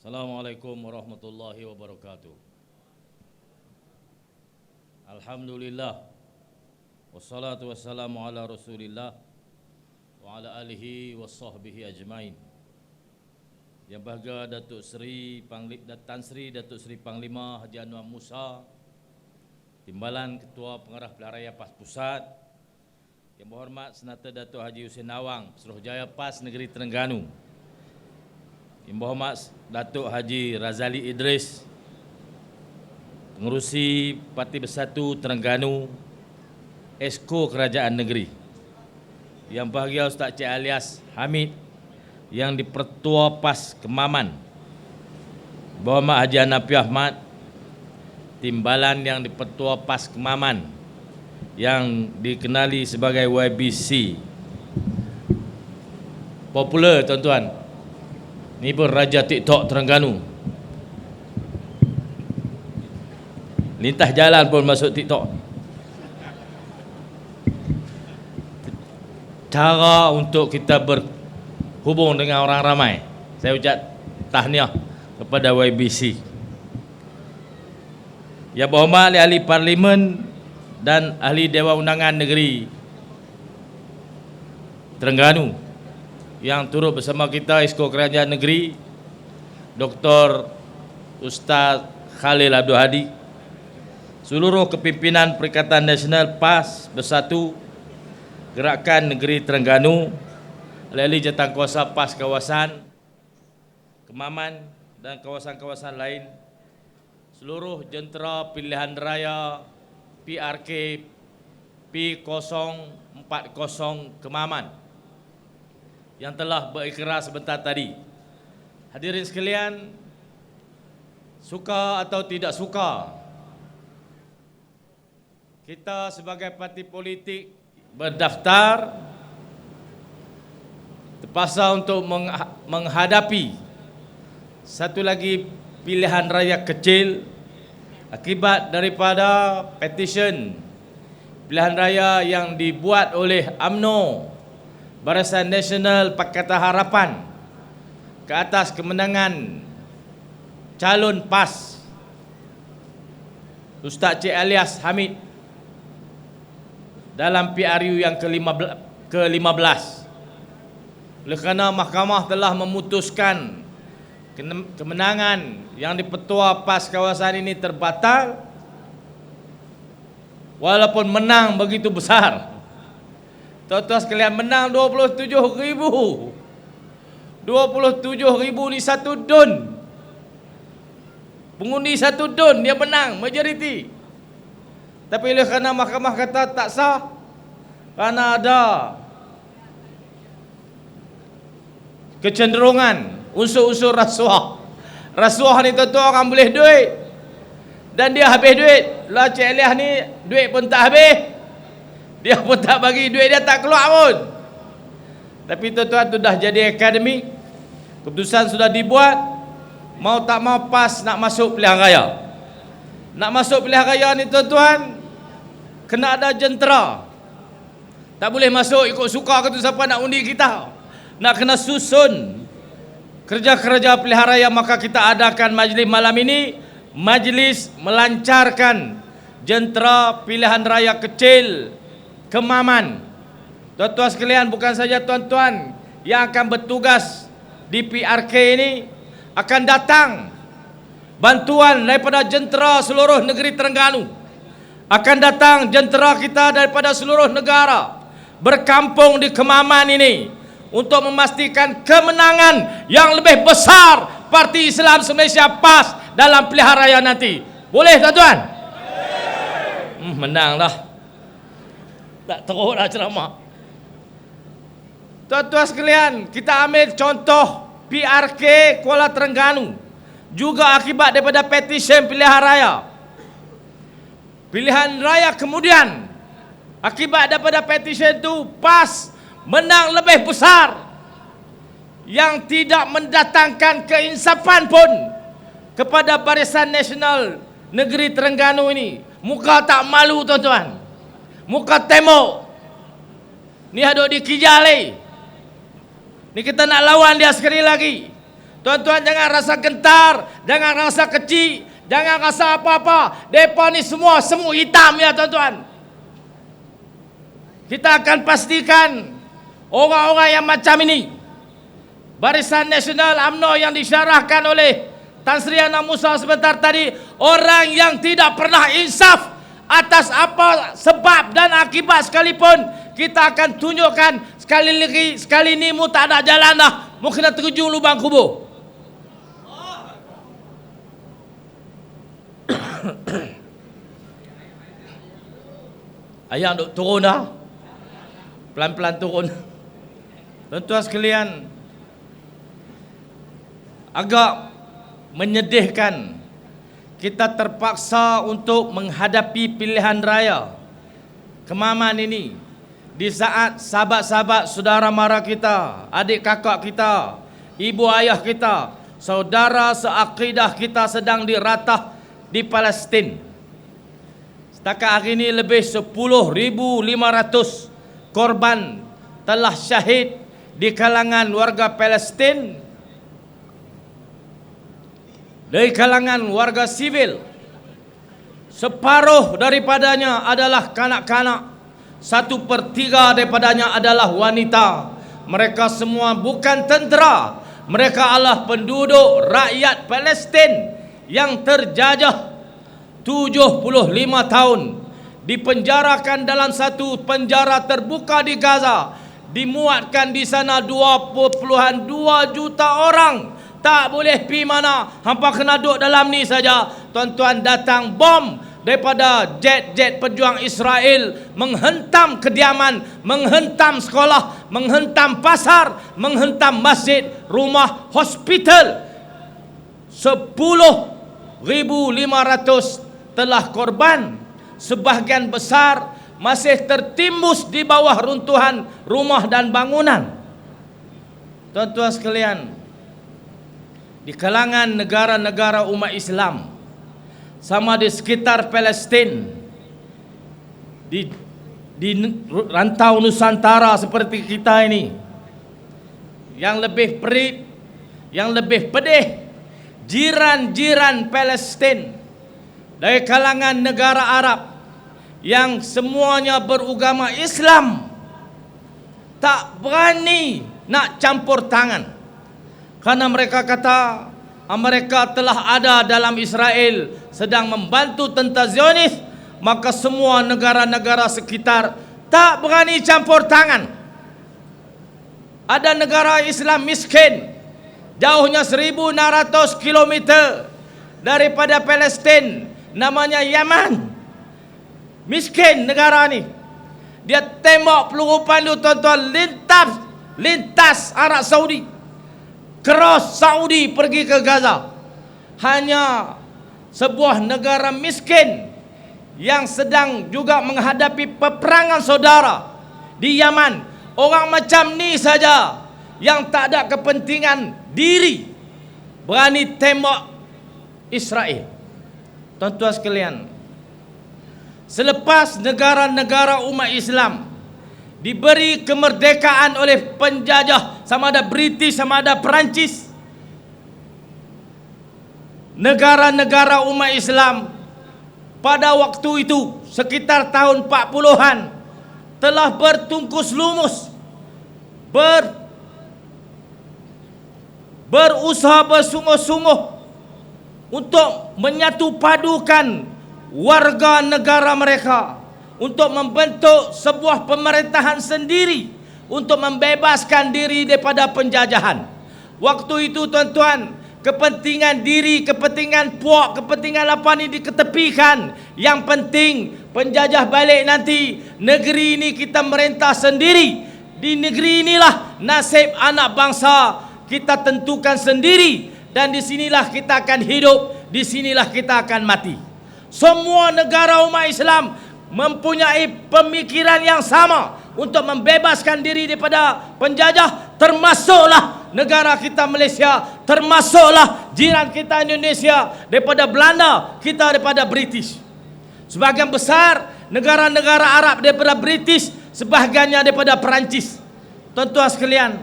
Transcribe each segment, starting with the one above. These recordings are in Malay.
Assalamualaikum warahmatullahi wabarakatuh. Alhamdulillah. Wassalatu wassalamu ala Rasulillah wa ala alihi wa sahbihi ajmain. Yang bahagia Datuk Seri Tan Sri Datuk Seri Panglima Haji Anwar Musa, Timbalan Ketua Pengarah Pilihan Raya PAS Pusat, Yang berhormat Senata Datuk Haji Hussein Awang, Pesuruhjaya PAS Negeri Terengganu, Yang berhormat Datuk Haji Razali Idris, Pengerusi Parti Bersatu Terengganu, Esko Kerajaan Negeri. Yang bahagia Ustaz Cik Alias Hamid, yang di Pertua PAS Kemaman, Berhormat Haji Hanafi Ahmad, Timbalan yang di Pertua PAS Kemaman, yang dikenali sebagai YBC. Popular tuan-tuan. Ni pun Raja TikTok Terengganu. Lintas jalan pun masuk TikTok. Cara untuk kita berhubung dengan orang ramai. Saya ucap tahniah kepada YBC. Yang berhormat ahli Parlimen dan ahli Dewan Undangan Negeri Terengganu, yang turut bersama kita Esko Kerajaan Negeri Dr. Ustaz Khalil Abdul Hadi, seluruh kepimpinan Perikatan Nasional PAS Bersatu, Gerakan Negeri Terengganu, ahli Jawatankuasa PAS Kawasan Kemaman dan kawasan-kawasan lain, seluruh jentera pilihan raya PRK P040 Kemaman yang telah berikrar sebentar tadi. Hadirin sekalian, suka atau tidak suka, kita sebagai parti politik berdaftar terpaksa untuk menghadapi satu lagi pilihan raya kecil akibat daripada petition pilihan raya yang dibuat oleh UMNO, Barisan Nasional Pakatan Harapan, ke atas kemenangan calon PAS Ustaz Cik Alias Hamid dalam PRU yang ke-15. Oleh kerana mahkamah telah memutuskan kemenangan yang di Pertua PAS kawasan ini terbatal, walaupun menang begitu besar. Tuan-tuan sekalian, menang 27,000. 27,000 ni satu dun. Pengundi satu dun dia menang majoriti. Tapi oleh kerana mahkamah kata tak sah, kerana ada kecenderungan unsur-unsur rasuah. Rasuah ni tuan-tuan orang boleh duit, dan dia habis duit. Lah Cik Elias ni duit pun tak habis, dia pun tak bagi duit, dia tak keluar pun. Tapi tuan-tuan, tu dah jadi akademik, keputusan sudah dibuat. Mau tak mau PAS nak masuk pilihan raya. Nak masuk pilihan raya ni tuan-tuan, kena ada jentera. Tak boleh masuk ikut suka kata siapa nak undi kita. Nak kena susun kerja-kerja pilihan raya. Maka kita adakan majlis malam ini, majlis melancarkan jentera pilihan raya kecil Kemaman. Tuan-tuan sekalian, bukan saja tuan-tuan yang akan bertugas di PRK ini, akan datang bantuan daripada jentera seluruh negeri Terengganu. Akan datang jentera kita daripada seluruh negara berkampung di Kemaman ini untuk memastikan kemenangan yang lebih besar Parti Islam Malaysia PAS dalam pilihan raya nanti. Boleh tuan-tuan? Menanglah. Tak teruklah ceramah. Tuan-tuan sekalian, kita ambil contoh PRK Kuala Terengganu, juga akibat daripada petisyen pilihan raya. Pilihan raya kemudian, akibat daripada petisyen itu, PAS menang lebih besar, yang tidak mendatangkan keinsafan pun kepada Barisan Nasional Negeri Terengganu ini. Muka tak malu tuan-tuan, muka tembok. Ni duduk di Kijali. Ni kita nak lawan dia sekali lagi. Tuan-tuan jangan rasa gentar, jangan rasa kecil, jangan rasa apa-apa. Depa ni semua semut hitam ya tuan-tuan. Kita akan pastikan orang-orang yang macam ini, Barisan Nasional UMNO yang disyarahkan oleh Tan Sri Anna Musa sebentar tadi, orang yang tidak pernah insaf atas apa sebab dan akibat sekalipun, kita akan tunjukkan sekali lagi, sekali ni mu tak ada jalan dah, mu kena terjun lubang kubur. Ayah duk turun dah, pelan-pelan turun. Tuan-tuan sekalian, agak menyedihkan kita terpaksa untuk menghadapi pilihan raya Kemaman ini di saat sahabat-sahabat saudara mara kita, adik kakak kita, ibu ayah kita, saudara seakidah kita sedang diratah di Palestin. Setakat hari ini lebih 10,500 korban telah syahid di kalangan warga Palestin, dari kalangan warga sivil. Separuh daripadanya adalah kanak-kanak, 1/3 daripadanya adalah wanita. Mereka semua bukan tentera, mereka adalah penduduk rakyat Palestin yang terjajah 75 tahun, dipenjarakan dalam satu penjara terbuka di Gaza, dimuatkan di sana 2.2 juta orang. Tak boleh pi mana, hampa kena duduk dalam ni saja. Tuan-tuan, datang bom daripada jet-jet pejuang Israel, menghentam kediaman, menghentam sekolah, menghentam pasar, menghentam masjid, rumah, hospital. 10,500 telah korban. Sebahagian besar masih tertimbus di bawah runtuhan rumah dan bangunan. Tuan-tuan sekalian, di kalangan negara-negara umat Islam, sama di sekitar Palestin, di rantau Nusantara seperti kita ini, yang lebih perit, yang lebih pedih, jiran-jiran Palestin dari kalangan negara Arab yang semuanya beragama Islam tak berani nak campur tangan. Karena mereka kata mereka telah ada dalam Israel sedang membantu tentara Zionis, maka semua negara-negara sekitar tak berani campur tangan. Ada negara Islam miskin, jauhnya 1.600 km daripada Palestin, namanya Yaman. Miskin negara ni. Dia tembak peluru pandu tuan-tuan, lintas Arab Saudi, cross Saudi pergi ke Gaza. Hanya sebuah negara miskin yang sedang juga menghadapi peperangan saudara di Yaman. Orang macam ni saja yang tak ada kepentingan diri berani tembak Israel. Tuan-tuan sekalian, selepas negara-negara umat Islam diberi kemerdekaan oleh penjajah, sama ada British, sama ada Perancis, negara-negara umat Islam pada waktu itu sekitar tahun 40-an telah bertungkus lumus, berusaha bersungguh-sungguh untuk menyatu padukan warga negara mereka, untuk membentuk sebuah pemerintahan sendiri, untuk membebaskan diri daripada penjajahan. Waktu itu tuan-tuan, kepentingan diri, kepentingan puak, kepentingan apa ni diketepikan. Yang penting penjajah balik nanti, negeri ini kita merintah sendiri. Di negeri inilah nasib anak bangsa kita tentukan sendiri, dan di sinilah kita akan hidup, di sinilah kita akan mati. Semua negara umat Islam mempunyai pemikiran yang sama untuk membebaskan diri daripada penjajah, termasuklah negara kita Malaysia, termasuklah jiran kita Indonesia, daripada Belanda, kita daripada British. Sebahagian besar negara-negara Arab daripada British, sebahagiannya daripada Perancis. Tuan-tuan sekalian,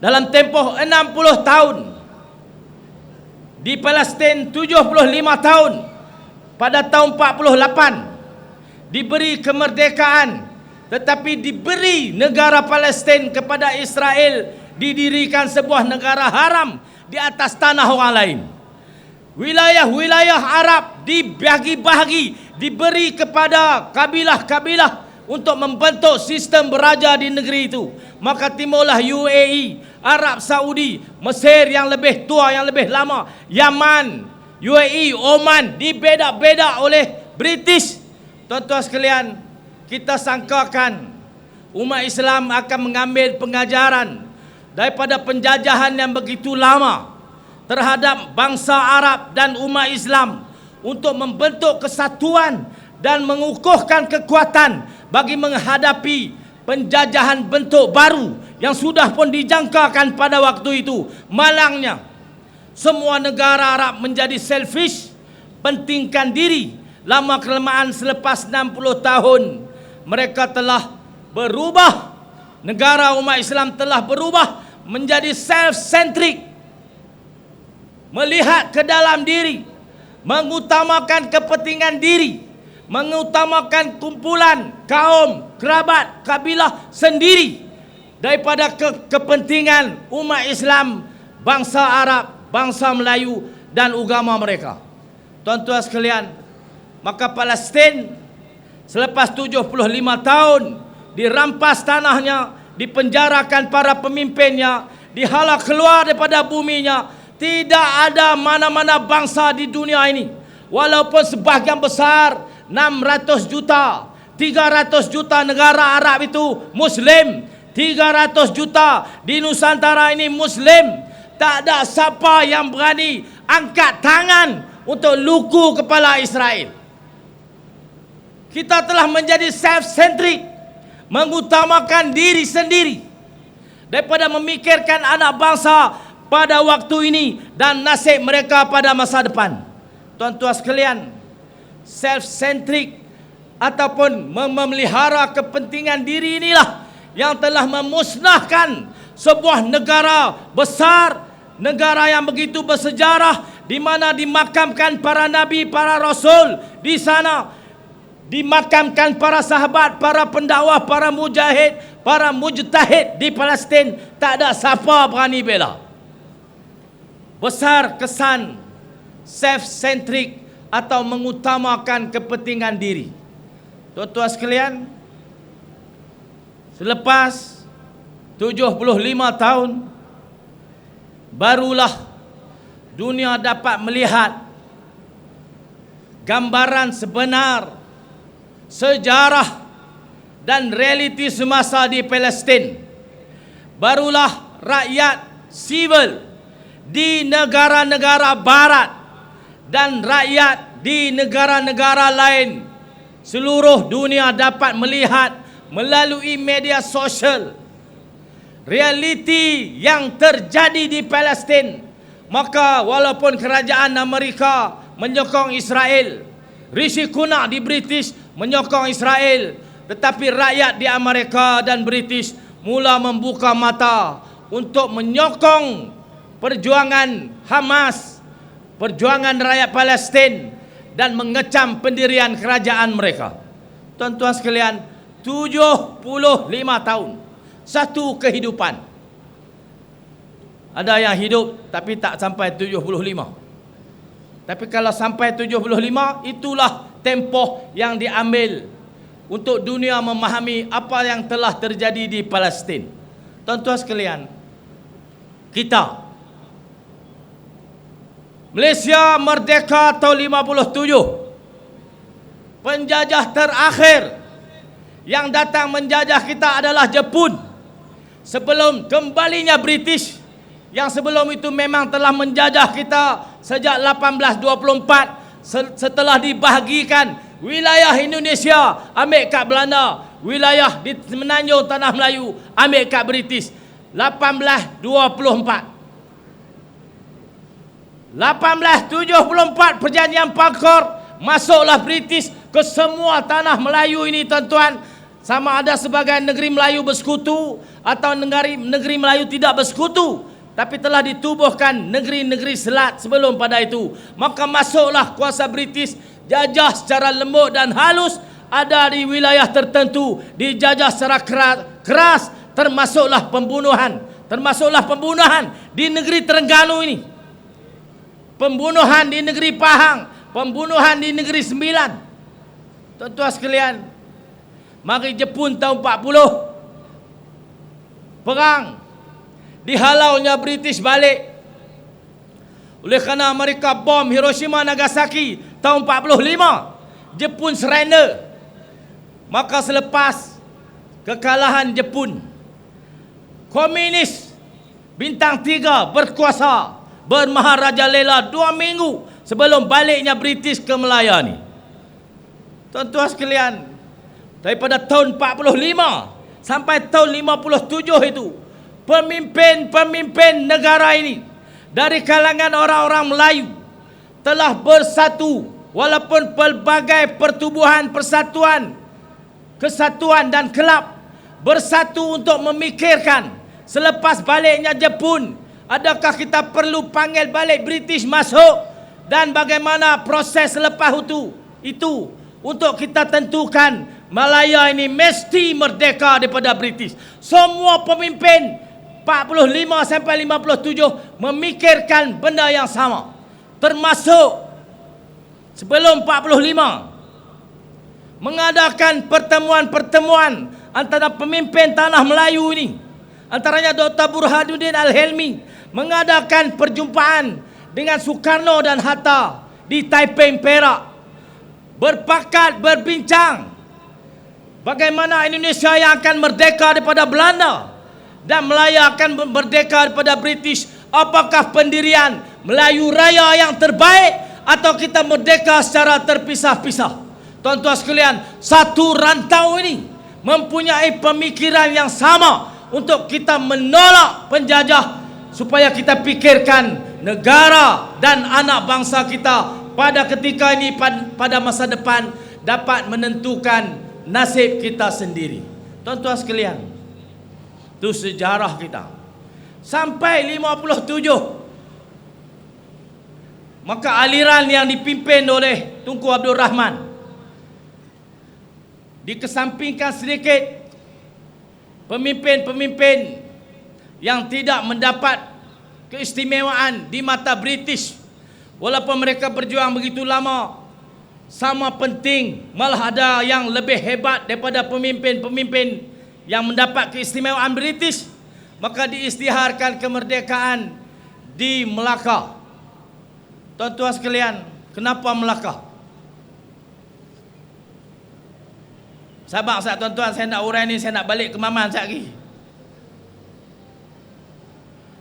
dalam tempoh 60 tahun. Di Palestin 75 tahun. Pada tahun 48 diberi kemerdekaan, tetapi diberi negara Palestin kepada Israel, didirikan sebuah negara haram di atas tanah orang lain. Wilayah-wilayah Arab dibagi-bahagi, diberi kepada kabilah-kabilah untuk membentuk sistem beraja di negeri itu. Maka timbullah UAE, Arab Saudi, Mesir yang lebih tua, yang lebih lama, Yaman, UAE, Oman, dibeda-beda oleh British. Tuan-tuan sekalian, kita sangkakan umat Islam akan mengambil pengajaran daripada penjajahan yang begitu lama terhadap bangsa Arab dan umat Islam untuk membentuk kesatuan dan mengukuhkan kekuatan bagi menghadapi penjajahan bentuk baru yang sudah pun dijangkakan pada waktu itu. Malangnya, semua negara Arab menjadi selfish, pentingkan diri. Lama-kelamaan selepas 60 tahun, mereka telah berubah. Negara umat Islam telah berubah menjadi self-centric, melihat ke dalam diri, mengutamakan kepentingan diri, mengutamakan kumpulan, kaum, kerabat, kabilah sendiri daripada kepentingan umat Islam, bangsa Arab, bangsa Melayu dan agama mereka. Tuan-tuan sekalian, maka Palestin selepas 75 tahun dirampas tanahnya, dipenjarakan para pemimpinnya, dihalau keluar daripada buminya. Tidak ada mana-mana bangsa di dunia ini, walaupun sebahagian besar 600 juta, 300 juta negara Arab itu Muslim, 300 juta di Nusantara ini Muslim, tak ada siapa yang berani angkat tangan untuk luku kepala Israel. Kita telah menjadi self-centric, mengutamakan diri sendiri daripada memikirkan anak bangsa pada waktu ini dan nasib mereka pada masa depan. Tuan-tuan sekalian, self-centric ataupun memelihara kepentingan diri inilah yang telah memusnahkan sebuah negara besar, negara yang begitu bersejarah, di mana dimakamkan para nabi, para rasul di sana, dimakamkan para sahabat, para pendakwah, para mujahid, para mujtahid di Palestin. Tak ada siapa berani bela. Besar kesan self-centric atau mengutamakan kepentingan diri. Tuan-tuan sekalian, selepas 75 tahun barulah dunia dapat melihat gambaran sebenar sejarah dan realiti semasa di Palestin. Barulah rakyat sivil di negara-negara barat dan rakyat di negara-negara lain seluruh dunia dapat melihat melalui media sosial realiti yang terjadi di Palestin. Maka walaupun kerajaan Amerika menyokong Israel, Rishi Sunak di British menyokong Israel, tetapi rakyat di Amerika dan British mula membuka mata untuk menyokong perjuangan Hamas, perjuangan rakyat Palestin, dan mengecam pendirian kerajaan mereka. Tuan-tuan sekalian, 75 tahun, satu kehidupan. Ada yang hidup tapi tak sampai 75. Tapi kalau sampai 75, itulah tempoh yang diambil untuk dunia memahami apa yang telah terjadi di Palestin. Tuan-tuan sekalian, kita Malaysia merdeka tahun 57. Penjajah terakhir yang datang menjajah kita adalah Jepun. Sebelum kembalinya British, yang sebelum itu memang telah menjajah kita sejak 1824. Setelah dibahagikan wilayah Indonesia ambil kat Belanda, wilayah di Semenanjung Tanah Melayu ambil kat British. 1824. 1874 perjanjian Pankor, masuklah British ke semua tanah Melayu ini tuan-tuan. sama ada sebagai negeri Melayu bersekutu atau negeri Melayu tidak bersekutu, tapi telah ditubuhkan negeri-negeri selat sebelum pada itu. Maka masuklah kuasa British, jajah secara lembut dan halus, ada di wilayah tertentu dijajah secara keras, termasuklah pembunuhan di negeri Terengganu ini, pembunuhan di negeri Pahang, pembunuhan di negeri Sembilan. Tuan-tuan sekalian, mari Jepun tahun 40 perang, dihalaunya British balik. Oleh kerana mereka bom Hiroshima Nagasaki tahun 45, Jepun surrender. Maka selepas kekalahan Jepun, komunis bintang 3 berkuasa, bermaharajalela 2 minggu sebelum baliknya British ke Melaya ni. Tuan-tuan sekalian, daripada tahun 45 sampai tahun 57 itu, pemimpin negara ini dari kalangan orang-orang Melayu telah bersatu, walaupun pelbagai pertubuhan, persatuan, kesatuan dan kelab bersatu untuk memikirkan selepas baliknya Jepun, adakah kita perlu panggil balik British masuk, dan bagaimana proses selepas itu untuk kita tentukan Malaya ini mesti merdeka daripada British. Semua pemimpin 45 sampai 57 memikirkan benda yang sama. Termasuk sebelum 45 mengadakan pertemuan-pertemuan antara pemimpin tanah Melayu ini. Antaranya Dr. Burhanuddin Al-Helmi mengadakan perjumpaan dengan Soekarno dan Hatta di Taipei, Perak. Berpakat, berbincang bagaimana Indonesia yang akan merdeka daripada Belanda dan Melaya akan merdeka daripada British. Apakah pendirian Melayu Raya yang terbaik atau kita merdeka secara terpisah-pisah? Tuan-tuan sekalian, satu rantau ini mempunyai pemikiran yang sama untuk kita menolak penjajah, supaya kita pikirkan negara dan anak bangsa kita pada ketika ini, pada masa depan dapat menentukan nasib kita sendiri. Tuan-tuan sekalian, itu sejarah kita. Sampai 57, maka aliran yang dipimpin oleh Tunku Abdul Rahman dikesampingkan sedikit. Pemimpin-pemimpin yang tidak mendapat keistimewaan di mata British, walaupun mereka berjuang begitu lama, sama penting, malah ada yang lebih hebat daripada pemimpin-pemimpin yang mendapat keistimewaan British. Maka diisytiharkan kemerdekaan di Melaka. Tuan-tuan sekalian, kenapa Melaka? Sabar sekejap tuan-tuan, saya nak urai ni, saya nak balik ke Maman sekejap lagi.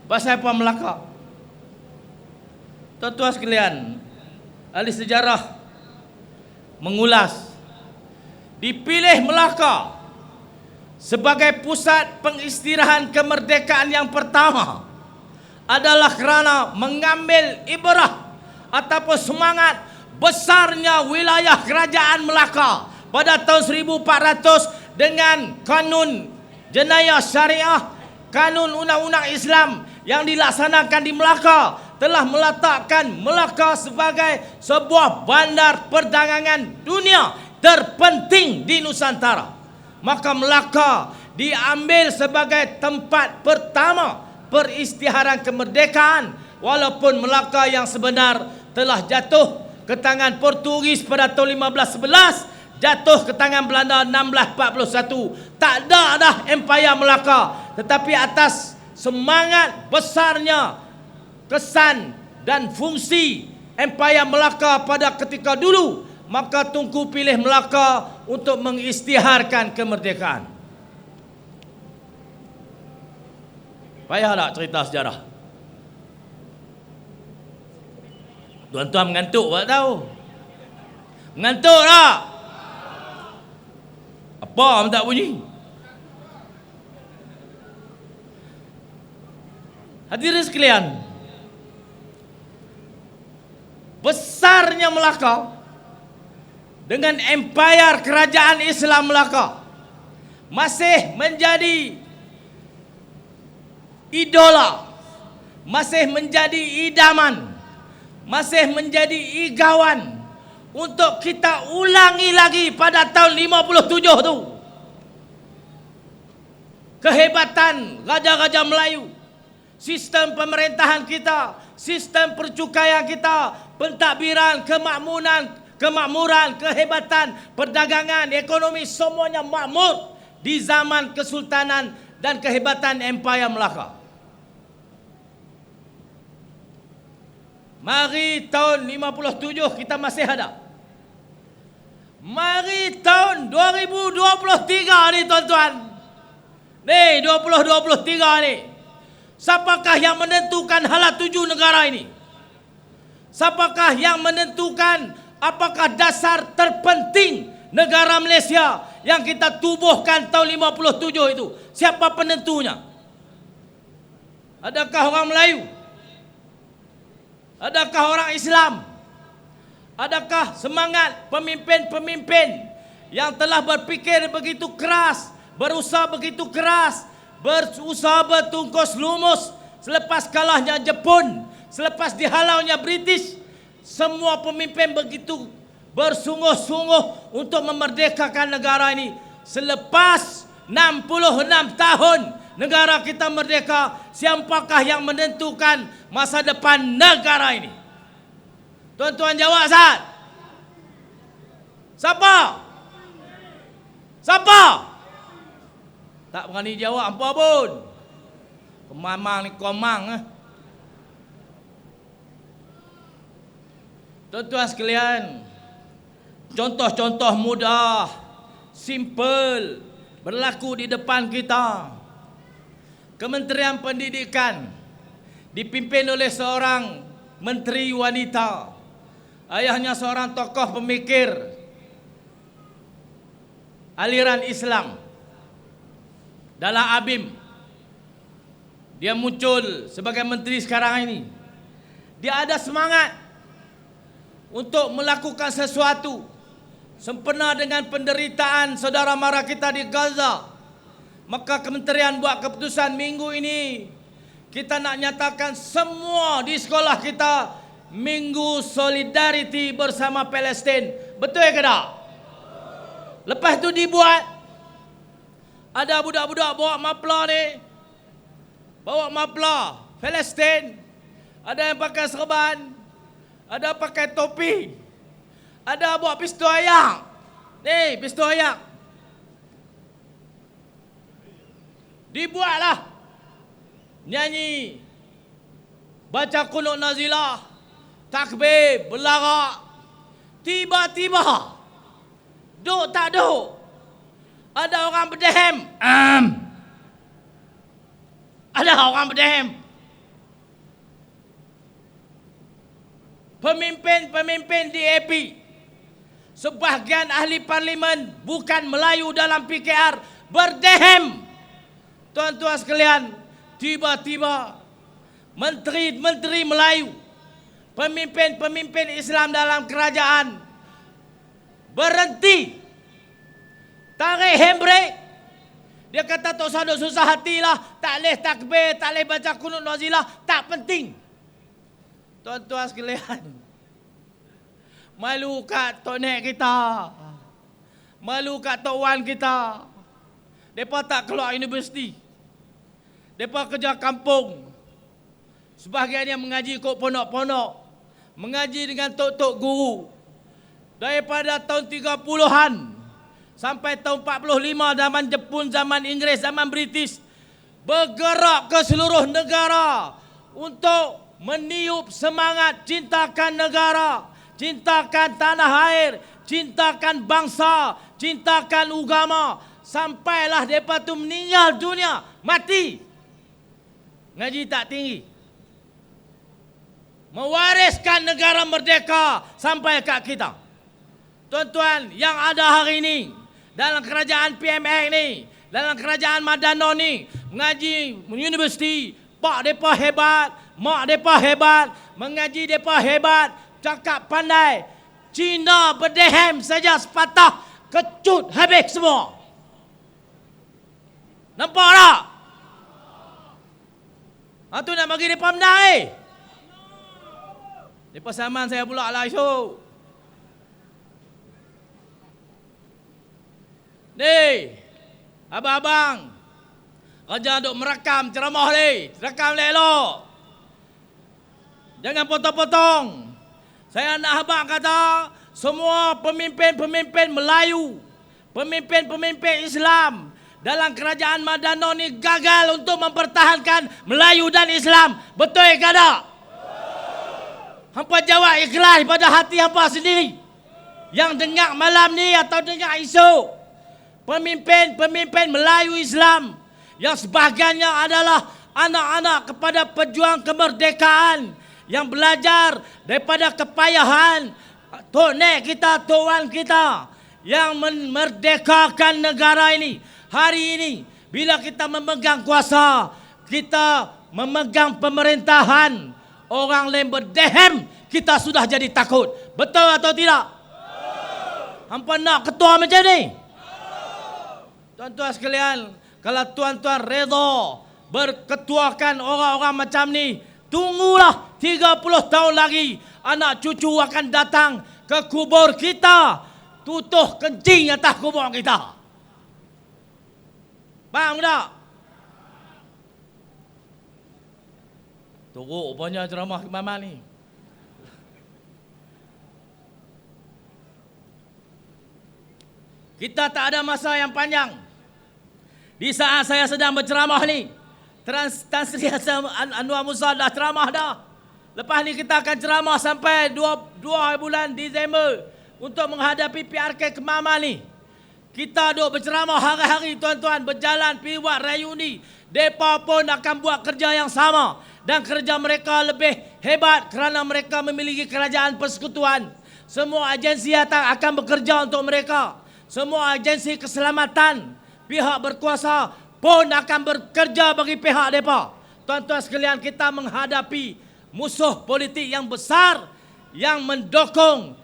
Pasal apa Melaka? Tuan-tuan sekalian, ahli sejarah mengulas, dipilih Melaka sebagai pusat pengistirahan kemerdekaan yang pertama adalah kerana mengambil ibrah ataupun semangat besarnya wilayah kerajaan Melaka pada tahun 1400 dengan kanun jenayah syariah, kanun undang-undang Islam yang dilaksanakan di Melaka, telah meletakkan Melaka sebagai sebuah bandar perdagangan dunia terpenting di Nusantara. Maka Melaka diambil sebagai tempat pertama peristiharan kemerdekaan, walaupun Melaka yang sebenar telah jatuh ke tangan Portugis pada tahun 1511, jatuh ke tangan Belanda 1641. Tak ada dah Empayar Melaka, tetapi atas semangat besarnya kesan dan fungsi Empayar Melaka pada ketika dulu, maka Tunku pilih Melaka untuk mengisytiharkan kemerdekaan. Payah tak cerita sejarah? Tuan-tuan mengantuk tak tahu? Mengantuk tak? Apa tak bunyi? Hadirin sekalian, besarnya Melaka dengan empayar kerajaan Islam Melaka masih menjadi idola, masih menjadi idaman, masih menjadi igawan untuk kita ulangi lagi pada tahun 57 tu. Kehebatan Raja-Raja Melayu, sistem pemerintahan kita, sistem percukaian kita, pentadbiran, kemakmuran, kehebatan, perdagangan, ekonomi, semuanya makmur di zaman Kesultanan dan kehebatan Empayar Melaka. Mari tahun 57 kita masih ada. Mari tahun 2023 ni tuan-tuan. Ni 2023 ni. Siapakah yang menentukan hala tuju negara ini? Siapakah yang menentukan apakah dasar terpenting negara Malaysia yang kita tubuhkan tahun 57 itu? Siapa penentunya? Adakah orang Melayu? Adakah orang Islam? Adakah semangat pemimpin-pemimpin yang telah berfikir begitu keras, berusaha begitu keras, berusaha bertungkus lumus selepas kalahnya Jepun, selepas dihalaunya British? Semua pemimpin begitu bersungguh-sungguh untuk memerdekakan negara ini. Selepas 66 tahun negara kita merdeka, siapakah yang menentukan masa depan negara ini? Tuan-tuan jawab Zat. Siapa? Siapa? Tak berani jawab apa pun. Kemamang ni komang. Tuan-tuan sekalian, contoh-contoh mudah, simple berlaku di depan kita. Kementerian Pendidikan dipimpin oleh seorang menteri wanita. Ayahnya seorang tokoh pemikir aliran Islam. Dalam ABIM, dia muncul sebagai menteri sekarang ini. Dia ada semangat untuk melakukan sesuatu sempena dengan penderitaan saudara mara kita di Gaza. Maka kementerian buat keputusan minggu ini kita nak nyatakan semua di sekolah kita Minggu Solidariti bersama Palestin. Betul ke tak? Lepas tu dibuat, ada budak-budak bawa mapla ni, bawa mapla Palestin. Ada yang pakai serban, ada pakai topi, ada bawa pistol ayak. Ni pistol ayak. Dibuatlah nyanyi, baca qunut nazilah, takbir, berlarak. Tiba-tiba, duk tak duk, ada orang berdehem. Ada orang berdehem. Pemimpin-pemimpin DAP, sebahagian ahli parlimen bukan Melayu dalam PKR berdehem. Tuan-tuan sekalian, tiba-tiba menteri-menteri Melayu, pemimpin-pemimpin Islam dalam kerajaan berhenti, tarik handbrake. Dia kata tak usah susah hatilah, tak boleh takbir, tak boleh baca qunut nazilah, tak penting. Tuan-tuan sekalian, malu kat tok nek kita, malu kat tok wan kita. Mereka tak keluar universiti, mereka kerja kampung. Sebahagiannya mengaji kok pondok-pondok, mengaji dengan tok-tok guru. Daripada tahun 30-an sampai tahun 45, zaman Jepun, zaman Inggeris, zaman British, bergerak ke seluruh negara untuk meniup semangat cintakan negara, cintakan tanah air, cintakan bangsa, cintakan agama. Sampailah mereka tu meninggal dunia, mati. Ngaji tak tinggi, mewariskan negara merdeka sampai kat kita. Tuan-tuan yang ada hari ini dalam kerajaan PMX ni, dalam kerajaan Madano ni, mengaji universiti, pak depa hebat, mak depa hebat, mengaji depa hebat, cakap pandai. Cina berdehem saja sepatah, kecut habis semua. Nampak tak? Tu nak bagi mereka menang Mereka saman saya pula lah esok. Ni, abang-abang, kerja duk merakam ceramah ni. Rakam elok. Jangan potong-potong. Saya nak abang kata, semua pemimpin-pemimpin Melayu, pemimpin-pemimpin Islam dalam kerajaan Madano ni gagal untuk mempertahankan Melayu dan Islam. Betul ke tak? Hampa jawab ikhlas pada hati hampa sendiri. Yang dengar malam ni atau dengar esok. Pemimpin-pemimpin Melayu Islam yang sebahagiannya adalah anak-anak kepada pejuang kemerdekaan yang belajar daripada kepayahan Tok Nek kita, Tok Wan kita yang memerdekakan negara ini. Hari ini bila kita memegang kuasa, kita memegang pemerintahan, orang lain berdehem, kita sudah jadi takut. Betul atau tidak? Hampa nak ketua macam ni? Tuan-tuan sekalian, kalau tuan-tuan redha berketuakan orang-orang macam ni, tunggulah 30 tahun lagi anak cucu akan datang ke kubur kita, tutuh kencing atas kubur kita. Faham tak? Teruk rupanya ceramah Mama ni. Kita tak ada masa yang panjang. Di saat saya sedang berceramah ni, Tan Sri Anwar Musa dah ceramah dah. Lepas ni kita akan ceramah sampai 2 bulan Disember untuk menghadapi PRK Kemama ni. Kita duk berceramah hari-hari tuan-tuan, berjalan pergi buat reuni. Mereka pun akan buat kerja yang sama. Dan kerja mereka lebih hebat kerana mereka memiliki kerajaan persekutuan. Semua agensi akan bekerja untuk mereka. Semua agensi keselamatan, pihak berkuasa pun akan bekerja bagi pihak mereka. Tuan-tuan sekalian, kita menghadapi musuh politik yang besar yang mendukung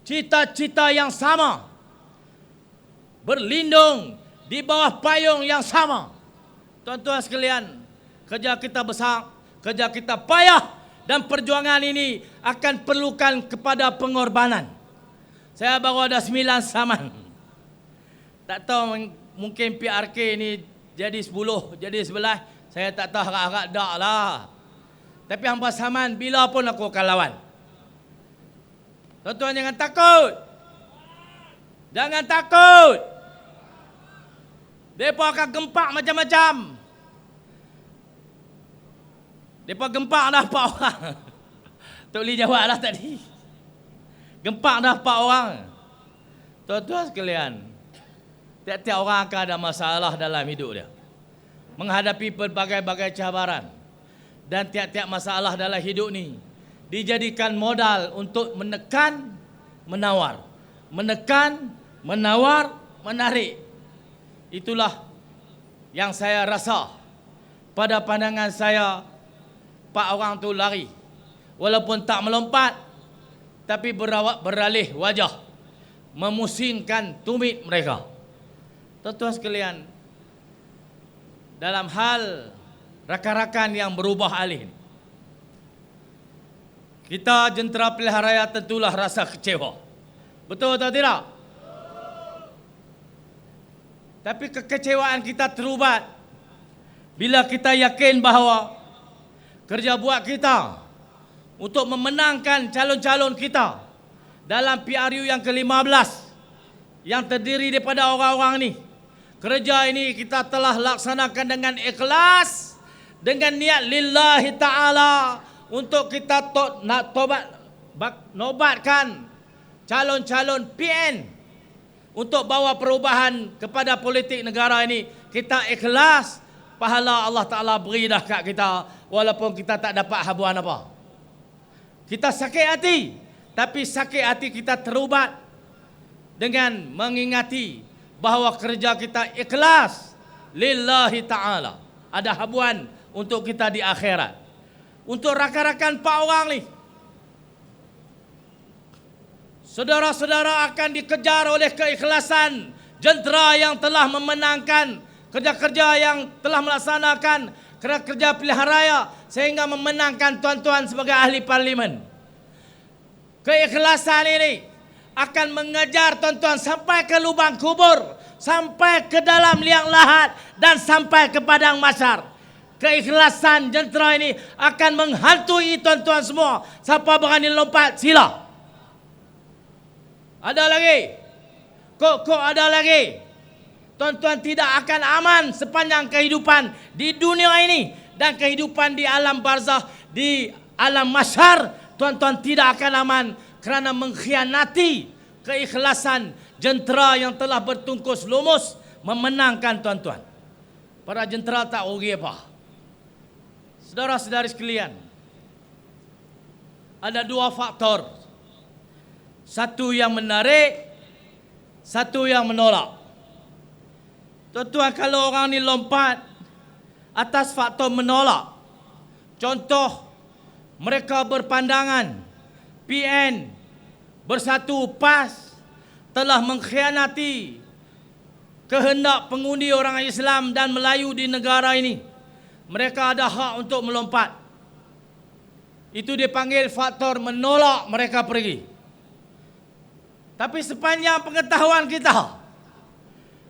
cita-cita yang sama, berlindung di bawah payung yang sama. Tuan-tuan sekalian, kerja kita besar, kerja kita payah dan perjuangan ini akan perlukan kepada pengorbanan. Saya baru ada 9 saman. Tak tahu mungkin PRK ni jadi 10, jadi 11. Saya tak tahu harap-harap tak lah. Tapi hampa saman bila pun aku akan lawan. Tuan-tuan jangan takut. Jangan takut. Mereka akan gempak macam-macam. Mereka gempak dah 4 orang. Tok Lee jawab lah tadi. Gempak dah 4 orang. Tuan-tuan sekalian, tiap-tiap orang akan ada masalah dalam hidup dia. Menghadapi berbagai-bagai cabaran. Dan tiap-tiap masalah dalam hidup ni dijadikan modal untuk menekan, menawar. Menekan, menawar, menarik. Itulah yang saya rasa. Pada pandangan saya, 4 orang tu lari. Walaupun tak melompat, tapi beralih wajah. Memusingkan tumit mereka. Tuan-tuan sekalian, dalam hal rakan-rakan yang berubah alih, kita jentera pilihan raya tentulah rasa kecewa. Betul atau tidak? Tapi kekecewaan kita terubat bila kita yakin bahawa kerja buat kita untuk memenangkan calon-calon kita dalam PRU yang ke-15 yang terdiri daripada orang-orang ni. Kerja ini kita telah laksanakan dengan ikhlas, dengan niat lillahi ta'ala untuk kita nak nobatkan calon-calon PN untuk bawa perubahan kepada politik negara ini. Kita ikhlas, pahala Allah Ta'ala beri dah kat kita walaupun kita tak dapat habuan apa. Kita sakit hati, tapi sakit hati kita terubat dengan mengingati bahawa kerja kita ikhlas lillahi ta'ala. Ada habuan untuk kita di akhirat. Untuk rakan-rakan 4 orang ni, saudara-saudara akan dikejar oleh keikhlasan jentera yang telah memenangkan kerja-kerja yang telah melaksanakan kerja pilihan raya sehingga memenangkan tuan-tuan sebagai ahli parlimen. Keikhlasan ini akan mengejar tuan-tuan sampai ke lubang kubur, sampai ke dalam liang lahat dan sampai ke padang mahsyar. Keikhlasan jentera ini akan menghantui tuan-tuan semua. Siapa berani lompat, sila. Ada lagi? Kok ada lagi? Tuan-tuan tidak akan aman sepanjang kehidupan di dunia ini dan kehidupan di alam barzakh, di alam mahsyar. Tuan-tuan tidak akan aman kerana mengkhianati keikhlasan jentera yang telah bertungkus lumus memenangkan tuan-tuan. Para jentera tak rugi apa. Saudara-saudari sekalian, ada dua faktor. Satu yang menarik, satu yang menolak. Tuan-tuan, kalau orang ni lompat atas faktor menolak, contoh mereka berpandangan PN Bersatu PAS telah mengkhianati kehendak pengundi orang Islam dan Melayu di negara ini, mereka ada hak untuk melompat. Itu dipanggil faktor menolak mereka pergi. Tapi sepanjang pengetahuan kita,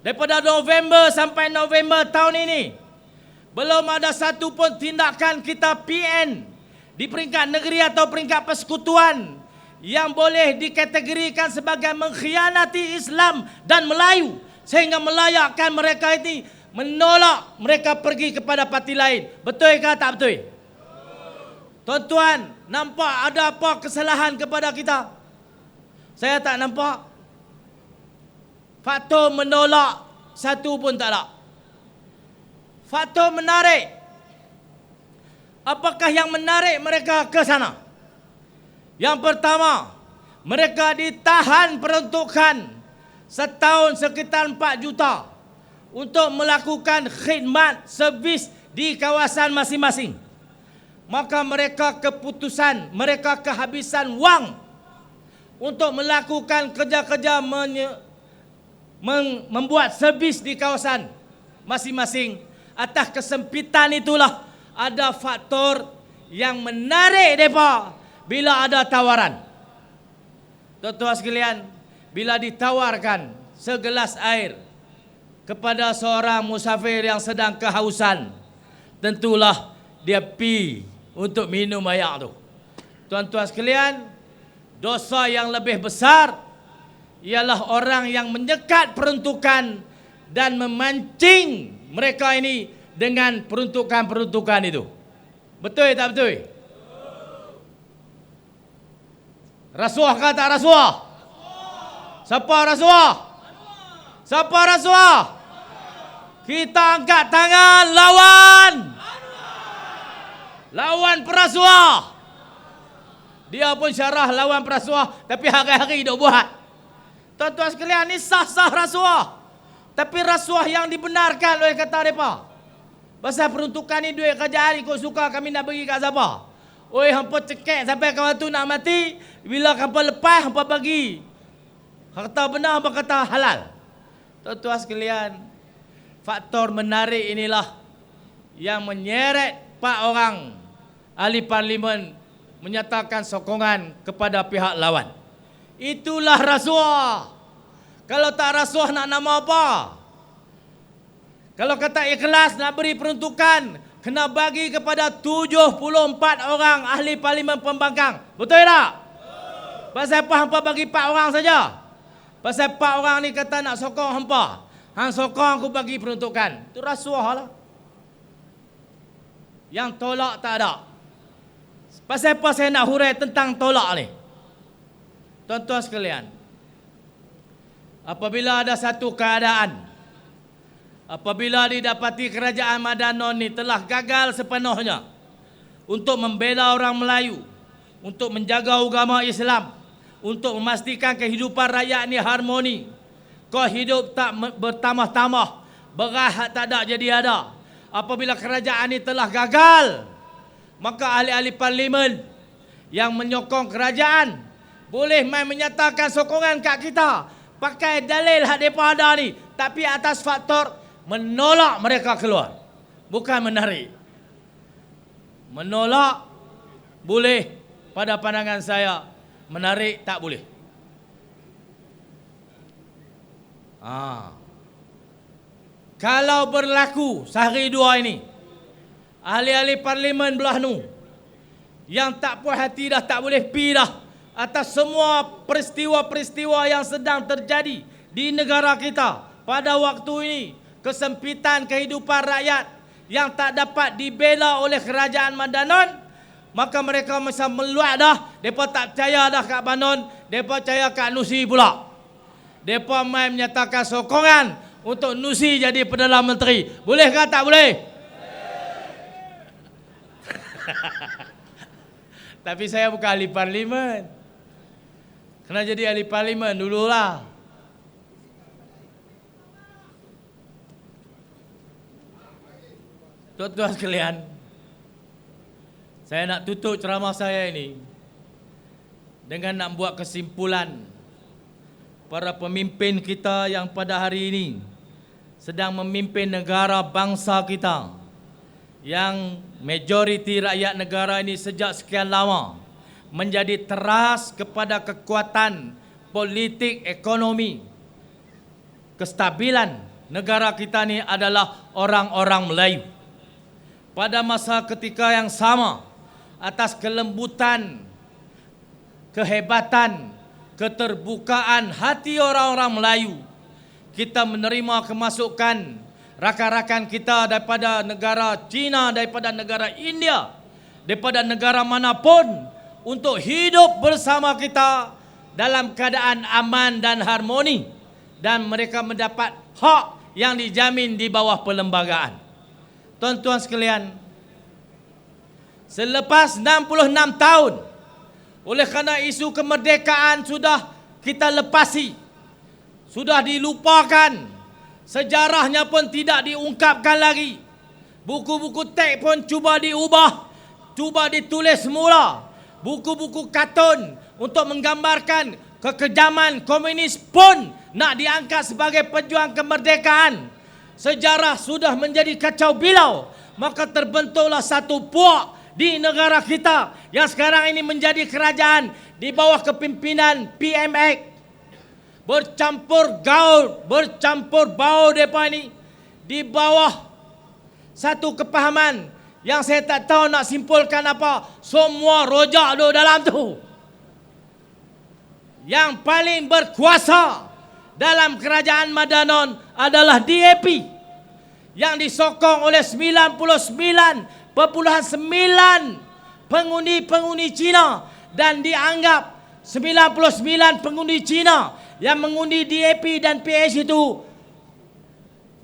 daripada November sampai November tahun ini, belum ada satu pun tindakan kita PN di peringkat negeri atau peringkat persekutuan yang boleh dikategorikan sebagai mengkhianati Islam dan Melayu sehingga melayakkan mereka ini menolak mereka pergi kepada parti lain. Betul ke tak betul? Tuan-tuan, nampak ada apa kesalahan kepada kita? Saya tak nampak. Faktor menolak satu pun tak ada. Faktor menarik. Apakah yang menarik mereka ke sana? Yang pertama, mereka ditahan peruntukan setahun sekitar 4 juta untuk melakukan khidmat servis di kawasan masing-masing. Maka mereka kehabisan wang untuk melakukan kerja-kerja membuat servis di kawasan masing-masing. Atas kesempitan itulah ada faktor yang menarik mereka bila ada tawaran. Tuan-tuan sekalian, bila ditawarkan segelas air kepada seorang musafir yang sedang kehausan, tentulah dia pi untuk minum air tu. Tuan-tuan sekalian, dosa yang lebih besar ialah orang yang menyekat peruntukan dan memancing mereka ini dengan peruntukan-peruntukan itu. Betul tak betul? Rasuah ke tak rasuah? Siapa rasuah? Siapa rasuah? Kita angkat tangan lawan. Lawan perasuah. Dia pun syarah lawan perasuah, tapi hari-hari dia buat. Tuan-tuan sekalian, ini sah-sah rasuah. Tapi rasuah yang dibenarkan oleh kata mereka. Pasal peruntukan ni duit kerajaan, ikut suka kami nak bagi kat siapa. Oi, hampa cekek sampai kawan tu nak mati. Bila hampa lepas, hampa bagi. Harta benar, hampa kata halal. Tuan-tuan sekalian, faktor menarik inilah yang menyeret 4 orang ahli parlimen menyatakan sokongan kepada pihak lawan. Itulah rasuah. Kalau tak rasuah nak nama apa? Kalau kata ikhlas nak beri peruntukan, kena bagi kepada 74 orang ahli parlimen pembangkang. Betul tak? Pasal apa hampa bagi 4 orang saja? Pasal 4 orang ni kata nak sokong hampa. Hang sokong aku bagi peruntukan. Itu rasuah lah. Yang tolak tak ada. Pasal apa saya nak hurai tentang tolak ni? Tuan-tuan sekalian, apabila ada satu keadaan, apabila didapati kerajaan Madanon ni telah gagal sepenuhnya untuk membela orang Melayu, untuk menjaga agama Islam, untuk memastikan kehidupan rakyat ni harmoni, kau hidup tak bertambah-tambah, beras tak ada jadi ada. Apabila kerajaan ni telah gagal, maka ahli-ahli parlimen yang menyokong kerajaan boleh main menyatakan sokongan kat kita, pakai dalil hak mereka ada ni, tapi atas faktor menolak mereka keluar, bukan menarik. Menolak boleh pada pandangan saya, menarik tak boleh. Kalau berlaku sehari dua ini, ahli-ahli parlimen belah nu yang tak puas hati dah tak boleh pi dah atas semua peristiwa-peristiwa yang sedang terjadi di negara kita pada waktu ini, kesempitan kehidupan rakyat yang tak dapat dibela oleh kerajaan Madanon, maka mereka masa meluat dah, depa tak percaya dah kat Banon, depa percaya kat Nusi pula. Depa mai menyatakan sokongan untuk Nusi jadi Perdana Menteri. Boleh ke tak boleh? Tapi saya bukan ahli parlimen. Kena jadi ahli parlimen dululah. Tuan-tuan sekalian, saya nak tutup ceramah saya ini dengan nak buat kesimpulan. Para pemimpin kita yang pada hari ini sedang memimpin negara bangsa kita, yang majoriti rakyat negara ini sejak sekian lama menjadi teras kepada kekuatan politik, ekonomi, kestabilan negara kita ini adalah orang-orang Melayu. Pada masa ketika yang sama, atas kelembutan, kehebatan, keterbukaan hati orang-orang Melayu, kita menerima kemasukan rakan-rakan kita daripada negara China, daripada negara India, daripada negara manapun untuk hidup bersama kita dalam keadaan aman dan harmoni, dan mereka mendapat hak yang dijamin di bawah perlembagaan. Tuan-tuan sekalian, selepas 66 tahun, oleh kerana isu kemerdekaan sudah kita lepasi, sudah dilupakan, sejarahnya pun tidak diungkapkan lagi, buku-buku teks pun cuba diubah, cuba ditulis semula, buku-buku kartun untuk menggambarkan kekejaman komunis pun nak diangkat sebagai pejuang kemerdekaan. Sejarah sudah menjadi kacau bilau, maka terbentuklah satu puak di negara kita yang sekarang ini menjadi kerajaan di bawah kepimpinan PMX. Bercampur gaul, bercampur bau mereka ini di bawah satu kepahaman yang saya tak tahu nak simpulkan apa. Semua rojak duduk dalam tu. Yang paling berkuasa dalam kerajaan Madanon adalah DAP yang disokong oleh 99.9 pengundi-pengundi Cina, dan dianggap 99 pengundi Cina yang mengundi DAP dan PS itu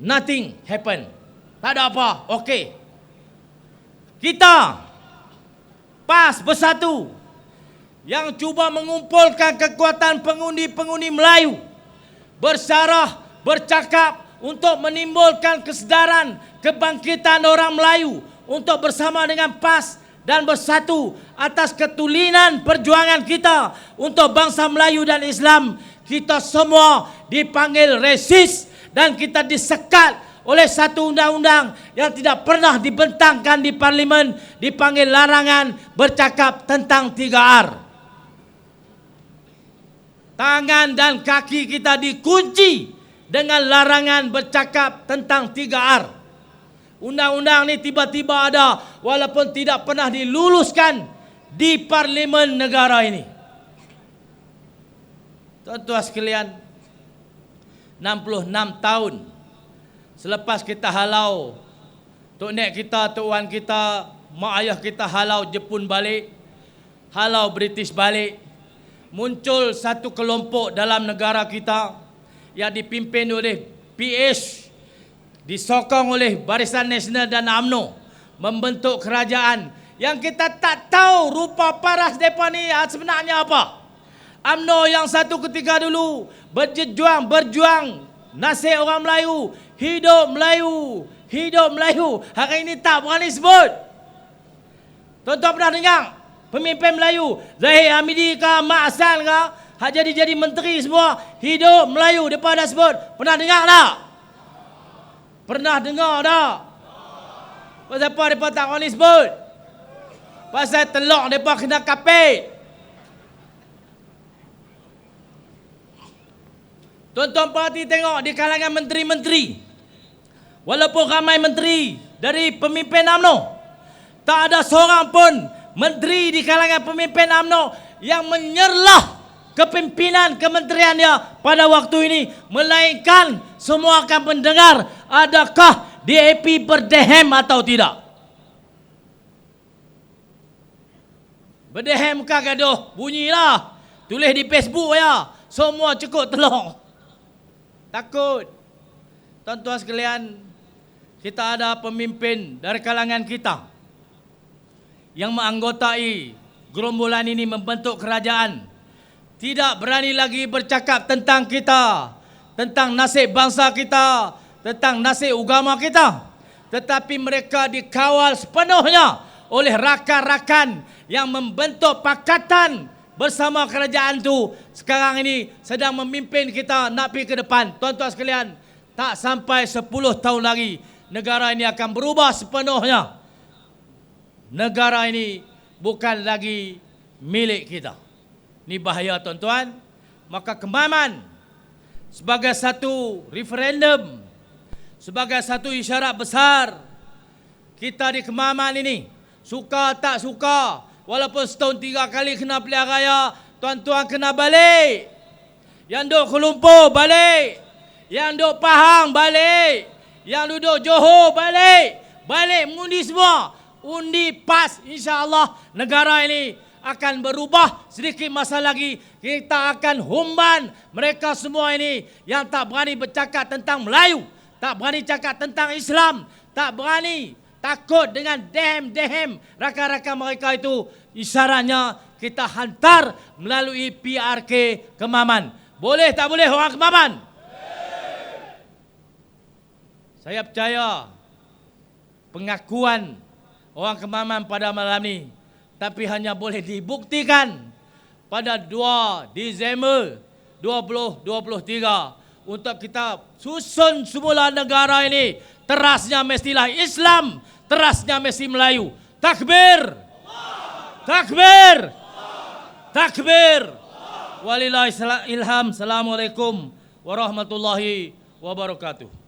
nothing happen. Tak ada apa. Okey. Kita PAS Bersatu yang cuba mengumpulkan kekuatan pengundi-pengundi Melayu, bersyarah, bercakap untuk menimbulkan kesedaran kebangkitan orang Melayu untuk bersama dengan PAS dan bersatu atas ketulinan perjuangan kita untuk bangsa Melayu dan Islam. Kita semua dipanggil resis dan kita disekat oleh satu undang-undang yang tidak pernah dibentangkan di parlimen, dipanggil larangan bercakap tentang 3R. Tangan dan kaki kita dikunci dengan larangan bercakap tentang 3R. Undang-undang ni tiba-tiba ada walaupun tidak pernah diluluskan di parlimen negara ini. Tuan-tuan sekalian, 66 tahun selepas kita halau tok nek kita, tok wan kita, mak ayah kita halau Jepun balik, halau British balik, muncul satu kelompok dalam negara kita yang dipimpin oleh PH, disokong oleh Barisan Nasional dan UMNO, membentuk kerajaan yang kita tak tahu rupa paras mereka ni sebenarnya apa. UMNO yang satu ketika dulu berjuang nasib orang Melayu, hidup Melayu, hidup Melayu, hari ini tak berani sebut. Tuan-tuan pernah dengar pemimpin Melayu, Zahid Hamidi ke, Mak Hassan ke, hak jadi menteri semua, hidup Melayu, mereka dah sebut. Pernah dengar tak? Pernah dengar tak? Pasal apa mereka tak boleh sebut? Pasal telok mereka kena kapit. Tuan-tuan parti tengok di kalangan menteri-menteri. Walaupun ramai menteri dari pemimpin UMNO, tak ada seorang pun menteri di kalangan pemimpin UMNO yang menyerlah kepimpinan kementeriannya pada waktu ini. Melainkan semua akan mendengar adakah DAP berdehem atau tidak. Berdehem kah gaduh? Bunyilah. Tulis di Facebook ya. Semua cukup telur. Takut. Tuan-tuan sekalian, kita ada pemimpin dari kalangan kita yang menganggotai gerombolan ini membentuk kerajaan. Tidak berani lagi bercakap tentang kita, tentang nasib bangsa kita, tentang nasib agama kita. Tetapi mereka dikawal sepenuhnya oleh rakan-rakan yang membentuk pakatan bersama kerajaan itu sekarang ini sedang memimpin kita nak pergi ke depan. Tuan-tuan sekalian, tak sampai 10 tahun lagi negara ini akan berubah sepenuhnya. Negara ini bukan lagi milik kita. Ini bahaya tuan-tuan. Maka Kemaman sebagai satu referendum, sebagai satu isyarat besar, kita di Kemaman ini suka tak suka, walaupun setahun 3 kali kena pilihan raya, tuan-tuan kena balik. Yang duduk Kuala Lumpur balik, yang duduk Pahang balik, yang duduk Johor balik. Balik mengundi semua. Undi PAS, insya-Allah negara ini akan berubah. Sedikit masa lagi kita akan humban mereka semua ini yang tak berani bercakap tentang Melayu, tak berani cakap tentang Islam, tak berani, takut dengan dehem-dehem rakan-rakan mereka itu. Isyaratnya kita hantar melalui PRK Kemaman. Boleh tak boleh orang Kemaman? Saya percaya pengakuan orang Kemaman pada malam ini, tapi hanya boleh dibuktikan pada 2 Disember 2023 untuk kita susun semula negara ini. Terasnya mestilah Islam, terasnya mesti Melayu. Takbir! Takbir! Takbir! Walillahi ilham. Assalamualaikum warahmatullahi wabarakatuh.